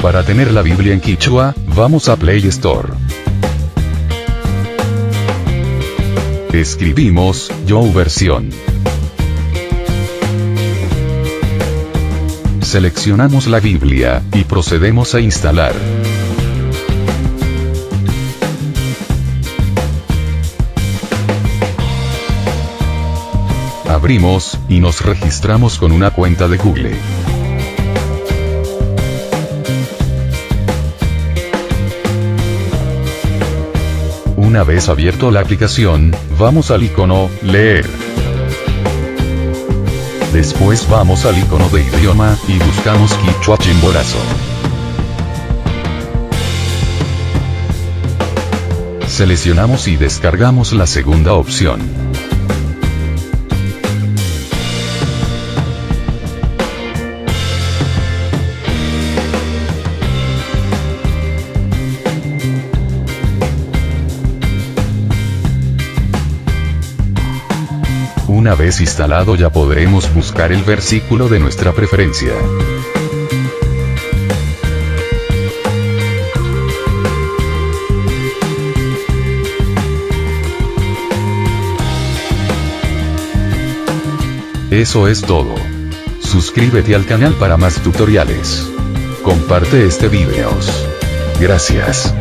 Para tener la Biblia en quichua, vamos a Play Store. Escribimos, YouVersion. Seleccionamos la Biblia, y procedemos a instalar. Abrimos, y nos registramos con una cuenta de Google. Una vez abierto la aplicación, vamos al icono Leer. Después vamos al icono de idioma, y buscamos Quichua Chimborazo. Seleccionamos y descargamos la segunda opción. Una vez instalado ya podremos buscar el versículo de nuestra preferencia. Eso es todo. Suscríbete al canal para más tutoriales. Comparte este video. Gracias.